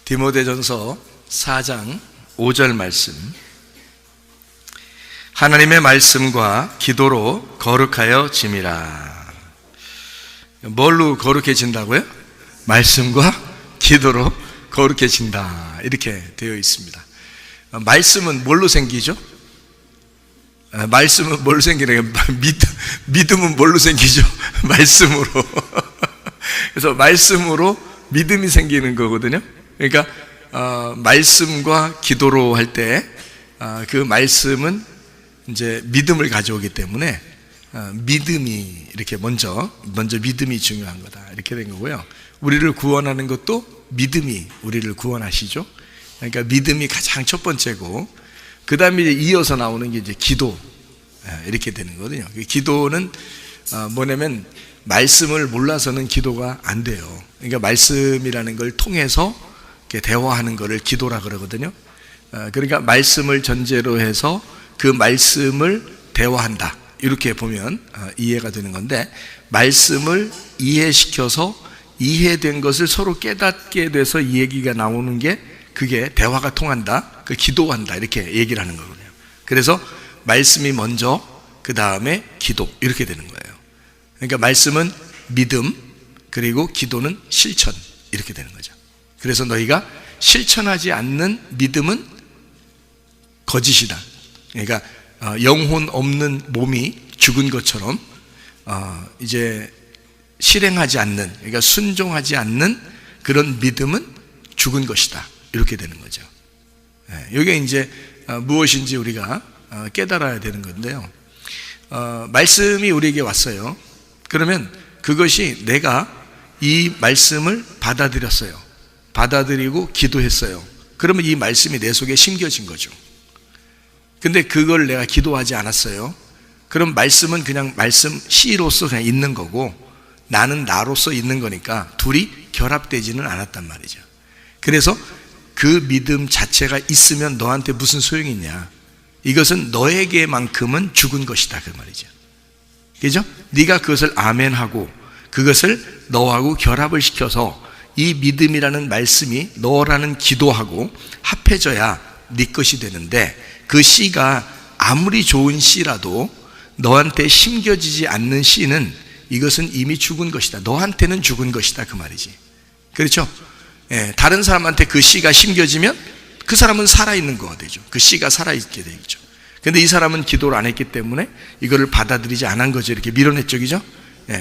디모데전서 4장 5절 말씀. 하나님의 말씀과 기도로 거룩하여 짐이라. 뭘로 거룩해진다고요? 말씀과 기도로 거룩해진다, 이렇게 되어 있습니다. 말씀은 뭘로 생기죠? 말씀은 뭘로 생기는 거예요? 믿음은 뭘로 생기죠? 말씀으로. 그래서 말씀으로 믿음이 생기는 거거든요. 그러니까 말씀과 기도로 할 때 그 말씀은 이제 믿음을 가져오기 때문에 믿음이 이렇게 먼저 믿음이 중요한 거다, 이렇게 된 거고요. 우리를 구원하는 것도 믿음이 우리를 구원하시죠. 그러니까 믿음이 가장 첫 번째고, 그 다음에 이어서 나오는 게 이제 기도, 이렇게 되는 거거든요. 기도는 뭐냐면 말씀을 몰라서는 기도가 안 돼요. 그러니까 말씀이라는 걸 통해서 이렇게 대화하는 거를 기도라 그러거든요. 그러니까 말씀을 전제로 해서 그 말씀을 대화한다, 이렇게 보면 이해가 되는 건데, 말씀을 이해시켜서 이해된 것을 서로 깨닫게 돼서 이 얘기가 나오는 게, 그게 대화가 통한다, 그 기도한다, 이렇게 얘기를 하는 거거든요. 그래서 말씀이 먼저, 그 다음에 기도, 이렇게 되는 거예요. 그러니까 말씀은 믿음, 그리고 기도는 실천, 이렇게 되는 거죠. 그래서 너희가 실천하지 않는 믿음은 거짓이다. 그러니까 영혼 없는 몸이 죽은 것처럼 이제 실행하지 않는, 그러니까 순종하지 않는 그런 믿음은 죽은 것이다, 이렇게 되는 거죠. 이게 이제 무엇인지 우리가 깨달아야 되는 건데요. 말씀이 우리에게 왔어요. 그러면 그것이 내가 이 말씀을 받아들였어요. 받아들이고 기도했어요. 그러면 이 말씀이 내 속에 심겨진 거죠. 근데 그걸 내가 기도하지 않았어요. 그럼 말씀은 그냥 말씀 시로서 그냥 있는 거고, 나는 나로서 있는 거니까 둘이 결합되지는 않았단 말이죠. 그래서 그 믿음 자체가 있으면 너한테 무슨 소용이 있냐? 이것은 너에게만큼은 죽은 것이다, 그 말이죠. 그죠? 네가 그것을 아멘하고 그것을 너하고 결합을 시켜서 이 믿음이라는 말씀이 너라는 기도하고 합해져야 네 것이 되는데, 그 씨가 아무리 좋은 씨라도 너한테 심겨지지 않는 씨는, 이것은 이미 죽은 것이다, 너한테는 죽은 것이다, 그 말이지. 그렇죠? 다른 사람한테 그 씨가 심겨지면 그 사람은 살아있는 거가 되죠. 그 씨가 살아있게 되죠. 근데 이 사람은 기도를 안 했기 때문에 이거를 받아들이지 않은 거죠. 이렇게 밀어냈죠, 그죠?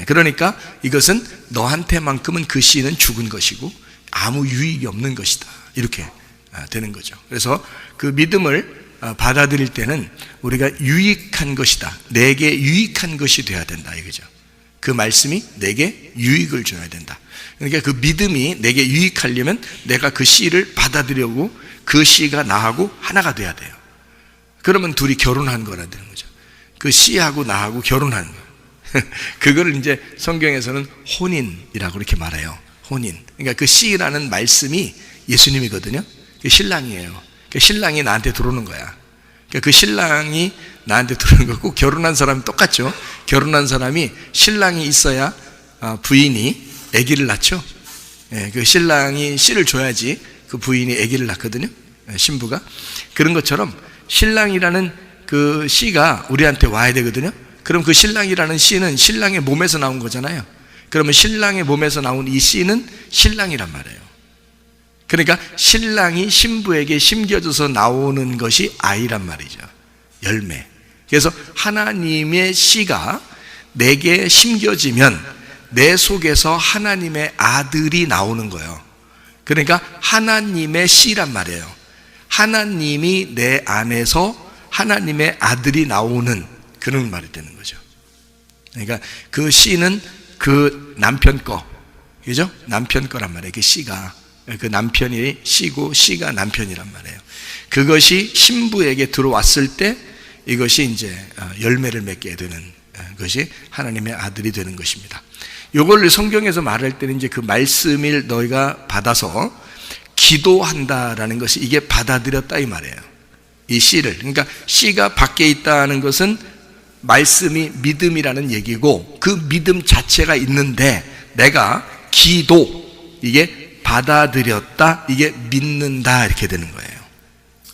그러니까 이것은 너한테만큼은 그 씨는 죽은 것이고 아무 유익이 없는 것이다, 이렇게 되는 거죠. 그래서 그 믿음을 받아들일 때는 우리가 유익한 것이다, 내게 유익한 것이 돼야 된다, 이거죠. 그 말씀이 내게 유익을 줘야 된다. 그러니까 그 믿음이 내게 유익하려면 내가 그 씨를 받아들이고 그 씨가 나하고 하나가 돼야 돼요. 그러면 둘이 결혼한 거라 되는 거죠. 그 씨하고 나하고 결혼하는 거예요. 그거를 이제 성경에서는 혼인이라고 그렇게 말해요. 혼인. 그러니까 그 씨라는 말씀이 예수님이거든요. 그 신랑이에요. 그 신랑이 나한테 들어오는 거야. 그러니까 그 신랑이 나한테 들어오는 거고, 결혼한 사람이 똑같죠. 결혼한 사람이 신랑이 있어야 부인이 아기를 낳죠. 그 신랑이 씨를 줘야지 그 부인이 아기를 낳거든요, 신부가. 그런 것처럼 신랑이라는 그 씨가 우리한테 와야 되거든요. 그럼 그 신랑이라는 씨는 신랑의 몸에서 나온 거잖아요. 그러면 신랑의 몸에서 나온 이 씨는 신랑이란 말이에요. 그러니까 신랑이 신부에게 심겨져서 나오는 것이 아이란 말이죠. 열매. 그래서 하나님의 씨가 내게 심겨지면 내 속에서 하나님의 아들이 나오는 거예요. 그러니까 하나님의 씨란 말이에요. 하나님이 내 안에서 하나님의 아들이 나오는 그런 말이 되는 거죠. 그러니까 그 씨는 그 남편 거, 그죠? 남편 거란 말이에요. 그 씨가, 그 남편이 씨고 씨가 남편이란 말이에요. 그것이 신부에게 들어왔을 때 이것이 이제 열매를 맺게 되는 것이 하나님의 아들이 되는 것입니다. 이걸 성경에서 말할 때는 이제 그 말씀을 너희가 받아서 기도한다라는 것이, 이게 받아들였다, 이 말이에요. 이 씨를. 그러니까 씨가 밖에 있다는 것은 말씀이 믿음이라는 얘기고, 그 믿음 자체가 있는데 내가 기도, 이게 받아들였다, 이게 믿는다 이렇게 되는 거예요.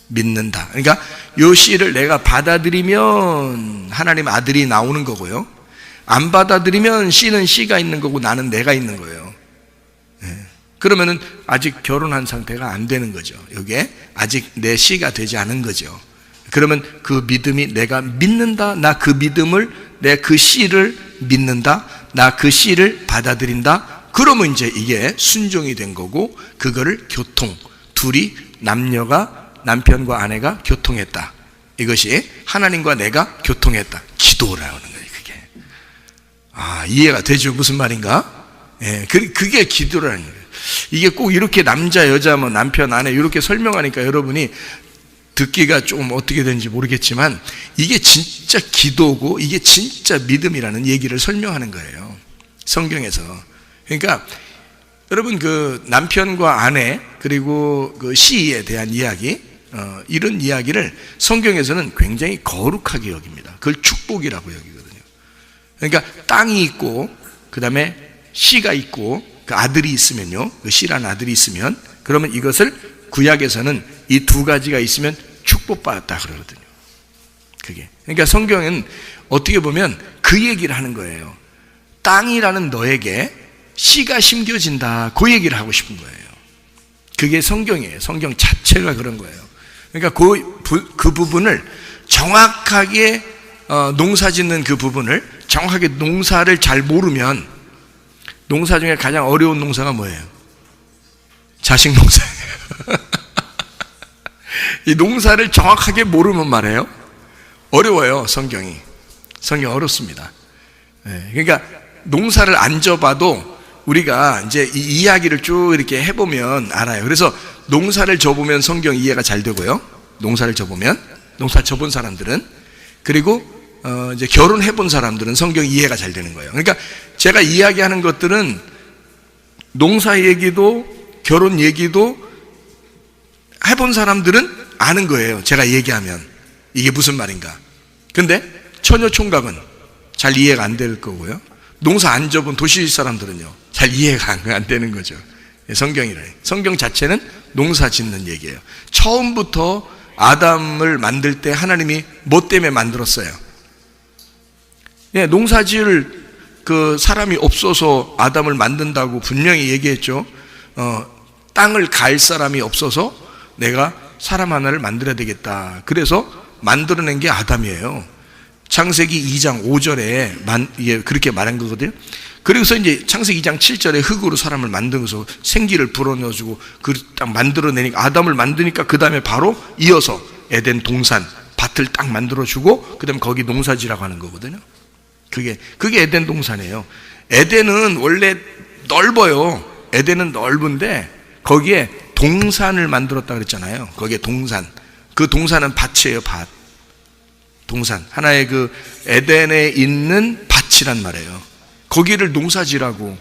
믿는다. 그러니까 요 씨를 내가 받아들이면 하나님 아들이 나오는 거고요, 안 받아들이면 씨는 씨가 있는 거고 나는 내가 있는 거예요. 그러면은 아직 결혼한 상태가 안 되는 거죠. 이게 아직 내 씨가 되지 않은 거죠. 그러면 그 믿음이, 내가 믿는다, 나 그 믿음을, 내 그 씨를 믿는다, 나 그 씨를 받아들인다, 그러면 이제 이게 순종이 된 거고, 그거를 교통, 둘이 남녀가, 남편과 아내가 교통했다, 이것이 하나님과 내가 교통했다, 기도라는 거예요. 그게 이해가 되죠? 무슨 말인가? 그게 기도라는 거예요. 이게 꼭 이렇게 남자 여자 뭐 남편 아내 이렇게 설명하니까 여러분이 듣기가 조금 어떻게 되는지 모르겠지만, 이게 진짜 기도고 이게 진짜 믿음이라는 얘기를 설명하는 거예요, 성경에서. 그러니까 여러분, 그 남편과 아내 그리고 그 씨에 대한 이야기, 이런 이야기를 성경에서는 굉장히 거룩하게 여깁니다. 그걸 축복이라고 여기거든요. 그러니까 땅이 있고 그 다음에 씨가 있고 그 아들이 있으면요, 그 씨라는 아들이 있으면, 그러면 이것을 구약에서는 이 두 가지가 있으면 축복받았다 그러거든요. 그게, 그러니까 성경은 어떻게 보면 그 얘기를 하는 거예요. 땅이라는 너에게 씨가 심겨진다, 그 얘기를 하고 싶은 거예요. 그게 성경이에요. 성경 자체가 그런 거예요. 그러니까 그 부분을 정확하게 농사 짓는 그 부분을 정확하게, 농사를 잘 모르면, 농사 중에 가장 어려운 농사가 뭐예요? 자식 농사예요. 이 농사를 정확하게 모르면 말이에요, 어려워요. 성경이 어렵습니다. 그러니까 농사를 안 져봐도 우리가 이제 이 이야기를 쭉 이렇게 해보면 알아요. 그래서 농사를 져보면 성경 이해가 잘 되고요, 농사를 져보면, 농사 져본 사람들은, 그리고 이제 결혼해본 사람들은 성경 이해가 잘 되는 거예요. 그러니까 제가 이야기하는 것들은 농사 얘기도 결혼 얘기도 해본 사람들은 아는 거예요, 제가 얘기하면 이게 무슨 말인가. 근데 처녀 총각은 잘 이해가 안 될 거고요, 농사 안 져본 도시 사람들은요 잘 이해가 안 되는 거죠. 성경이래. 성경 자체는 농사 짓는 얘기예요. 처음부터 아담을 만들 때 하나님이 뭐 때문에 만들었어요? 농사 지을 그 사람이 없어서 아담을 만든다고 분명히 얘기했죠. 땅을 갈 사람이 없어서 내가 사람 하나를 만들어야 되겠다. 그래서 만들어낸 게 아담이에요. 창세기 2장 5절에 그렇게 말한 거거든요. 그래서 이제 창세기 2장 7절에 흙으로 사람을 만들어서 생기를 불어넣어주고 그 딱 만들어내니까, 아담을 만드니까 그 다음에 바로 이어서 에덴 동산, 밭을 딱 만들어주고 그 다음에 거기 농사지라고 하는 거거든요. 그게 에덴 동산이에요. 에덴은 원래 넓어요. 에덴은 넓은데 거기에 동산을 만들었다 그랬잖아요. 거기에 동산, 그 동산은 밭이에요. 밭, 동산, 하나의 그 에덴에 있는 밭이란 말이에요. 거기를 농사지라고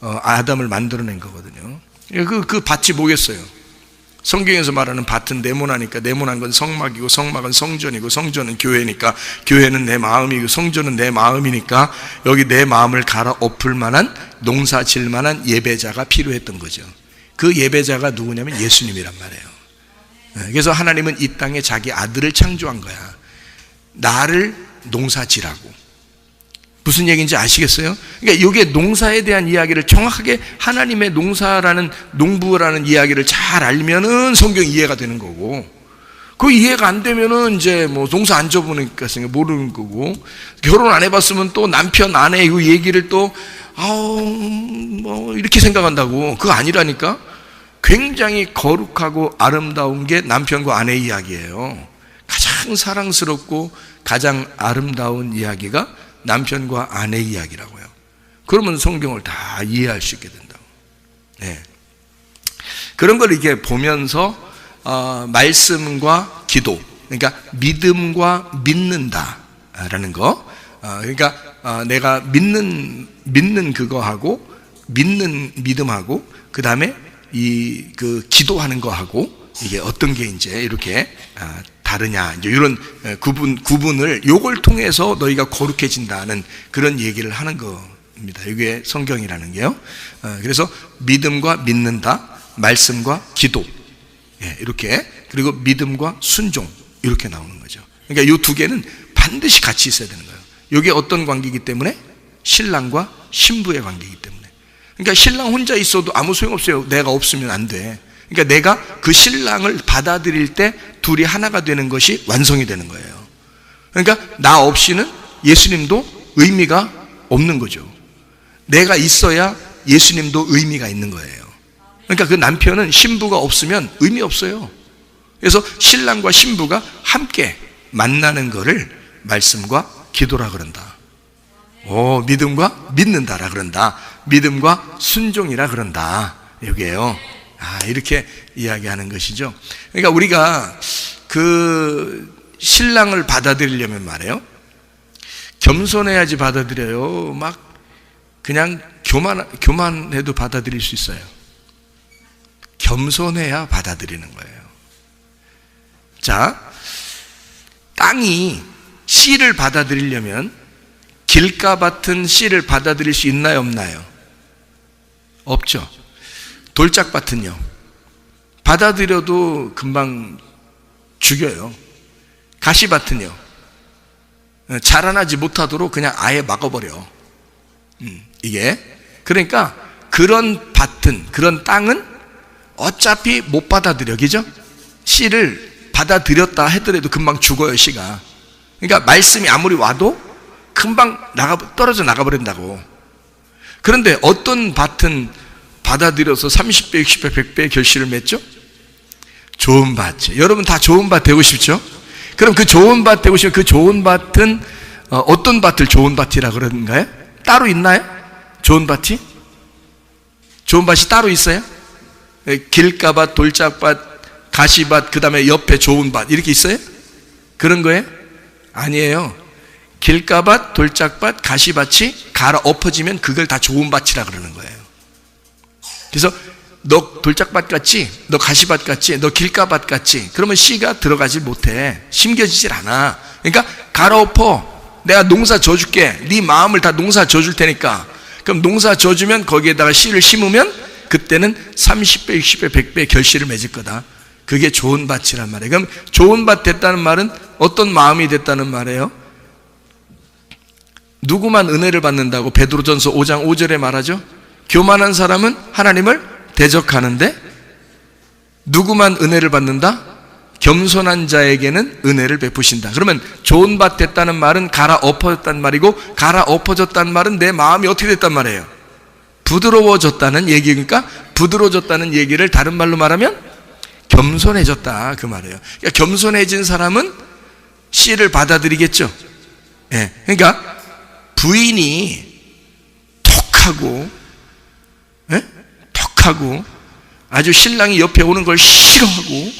아담을 만들어낸 거거든요. 그 밭이 뭐겠어요? 성경에서 말하는 밭은 네모나니까 네모난 건 성막이고, 성막은 성전이고, 성전은 교회니까 교회는 내 마음이고, 성전은 내 마음이니까 여기 내 마음을 갈아엎을 만한, 농사 질 만한 예배자가 필요했던 거죠. 그 예배자가 누구냐면 예수님이란 말이에요. 그래서 하나님은 이 땅에 자기 아들을 창조한 거야. 나를 농사지라고. 무슨 얘기인지 아시겠어요? 그러니까 이게 농사에 대한 이야기를 정확하게, 하나님의 농사라는, 농부라는 이야기를 잘 알면은 성경 이해가 되는 거고, 그 이해가 안 되면은 이제 뭐 농사 안 져보니까 모르는 거고, 결혼 안 해봤으면 또 남편 아내 이 얘기를 또 뭐 이렇게 생각한다고. 그거 아니라니까. 굉장히 거룩하고 아름다운 게 남편과 아내 이야기예요. 가장 사랑스럽고 가장 아름다운 이야기가 남편과 아내 이야기라고요. 그러면 성경을 다 이해할 수 있게 된다고. 그런 걸 이렇게 보면서 말씀과 기도, 그러니까 믿음과 믿는다라는 거, 그러니까 내가 믿는 그거하고, 믿는 믿음하고, 그 다음에 그 기도하는 거하고, 이게 어떤 게 이제 이렇게 다르냐, 이제 이런 구분을 요걸 통해서 너희가 거룩해진다는 그런 얘기를 하는 겁니다. 이게 성경이라는 게요. 그래서 믿음과 믿는다, 말씀과 기도, 이렇게, 그리고 믿음과 순종, 이렇게 나오는 거죠. 그러니까 이 두 개는 반드시 같이 있어야 되는 거예요. 이게 어떤 관계이기 때문에? 신랑과 신부의 관계이기 때문에. 그러니까 신랑 혼자 있어도 아무 소용없어요. 내가 없으면 안 돼. 그러니까 내가 그 신랑을 받아들일 때 둘이 하나가 되는 것이 완성이 되는 거예요. 그러니까 나 없이는 예수님도 의미가 없는 거죠. 내가 있어야 예수님도 의미가 있는 거예요. 그러니까 그 남편은 신부가 없으면 의미 없어요. 그래서 신랑과 신부가 함께 만나는 거를 말씀과 기도라 그런다. 믿음과 믿는다라 그런다. 믿음과 순종이라 그런다. 이게요. 이렇게 이야기하는 것이죠. 그러니까 우리가 그 신랑을 받아들이려면 말이에요, 겸손해야지 받아들여요. 막 그냥 교만해도 받아들일 수 있어요. 겸손해야 받아들이는 거예요. 자, 땅이 씨를 받아들이려면 길가밭은 씨를 받아들일 수 있나요, 없나요? 없죠. 돌짝밭은요, 받아들여도 금방 죽여요. 가시밭은요, 자라나지 못하도록 그냥 아예 막아버려. 이게 그러니까 그런 밭은, 그런 땅은 어차피 못 받아들여, 그죠? 씨를 받아들였다 하더라도 금방 죽어요, 씨가. 그러니까 말씀이 아무리 와도 금방 떨어져 나가버린다고. 그런데 어떤 밭은 받아들여서 30배, 60배, 100배의 결실을 맺죠? 좋은 밭이. 여러분 다 좋은 밭 되고 싶죠? 그럼 그 좋은 밭 되고 싶으면 그 좋은 밭은 어떤 밭을 좋은 밭이라 그러는가요? 따로 있나요? 좋은 밭이? 좋은 밭이 따로 있어요? 길가밭, 돌짝밭, 가시밭, 그 다음에 옆에 좋은 밭, 이렇게 있어요? 그런 거예요? 아니에요. 길가밭, 돌짝밭, 가시밭이 갈아 엎어지면 그걸 다 좋은 밭이라 그러는 거예요. 그래서 너 돌짝밭 같지? 너 가시밭 같지? 너 길가밭 같지? 그러면 씨가 들어가지 못해. 심겨지질 않아. 그러니까 갈아 엎어. 내가 농사 져줄게. 네 마음을 다 농사 져줄 테니까. 그럼 농사 져주면 거기에다가 씨를 심으면 그때는 30배, 60배, 100배 결실을 맺을 거다. 그게 좋은 밭이란 말이에요. 그럼 좋은 밭 됐다는 말은 어떤 마음이 됐다는 말이에요? 누구만 은혜를 받는다고 베드로전서 5장 5절에 말하죠? 교만한 사람은 하나님을 대적하는데 누구만 은혜를 받는다? 겸손한 자에게는 은혜를 베푸신다. 그러면 좋은 밭 됐다는 말은 갈아 엎어졌단 말이고, 갈아 엎어졌다는 말은 내 마음이 어떻게 됐단 말이에요? 부드러워졌다는 얘기니까, 부드러워졌다는 얘기를 다른 말로 말하면 겸손해졌다, 그 말이에요. 그러니까 겸손해진 사람은 씨를 받아들이겠죠. 그러니까 부인이 톡하고 아주 신랑이 옆에 오는 걸 싫어하고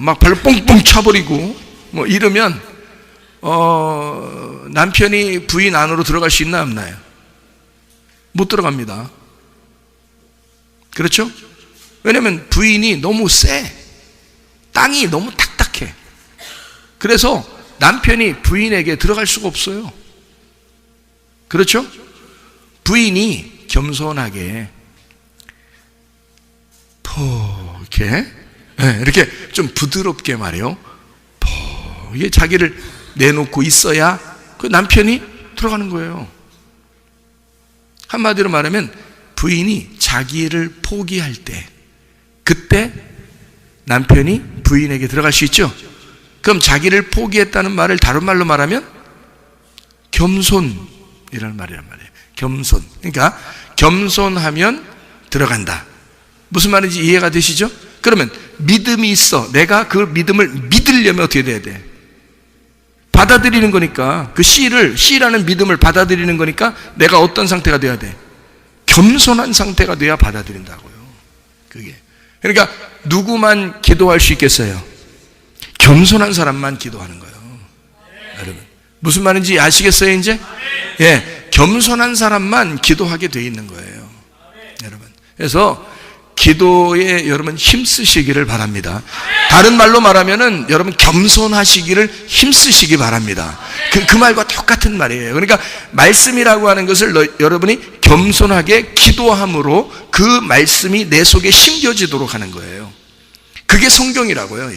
막 발로 뽕뽕 차버리고 뭐 이러면 남편이 부인 안으로 들어갈 수 있나 없나요? 못 들어갑니다. 그렇죠? 왜냐하면 부인이 너무 세. 땅이 너무 탁탁해. 그래서 남편이 부인에게 들어갈 수가 없어요. 그렇죠? 부인이 겸손하게 이렇게 좀 부드럽게 말해요. 이게 자기를 내놓고 있어야 그 남편이 들어가는 거예요. 한마디로 말하면 부인이 자기를 포기할 때, 그때 남편이 부인에게 들어갈 수 있죠. 그럼 자기를 포기했다는 말을 다른 말로 말하면 겸손이라는 말이란 말이에요. 겸손. 그러니까 겸손하면 들어간다. 무슨 말인지 이해가 되시죠? 그러면 믿음이 있어. 내가 그 믿음을 믿으려면 어떻게 돼야 돼? 받아들이는 거니까, 그 씨라는 믿음을 받아들이는 거니까 내가 어떤 상태가 돼야 돼? 겸손한 상태가 돼야 받아들인다고요. 그게. 그러니까 누구만 기도할 수 있겠어요? 겸손한 사람만 기도하는 거예요. 여러분 무슨 말인지 아시겠어요 이제? 겸손한 사람만 기도하게 돼 있는 거예요. 여러분, 그래서 기도에 여러분 힘쓰시기를 바랍니다. 다른 말로 말하면은 여러분 겸손하시기를 힘쓰시기 바랍니다. 그 말과 똑같은 말이에요. 그러니까 말씀이라고 하는 것을 여러분이 겸손하게 기도함으로 그 말씀이 내 속에 심겨지도록 하는 거예요. 그게 성경이라고요.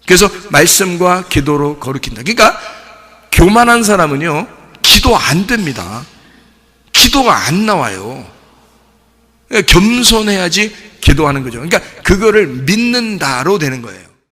그래서 말씀과 기도로 거룩힌다. 그러니까 교만한 사람은요, 기도 안 됩니다. 기도가 안 나와요. 겸손해야지 기도하는 거죠. 그러니까 그거를 믿는다로 되는 거예요.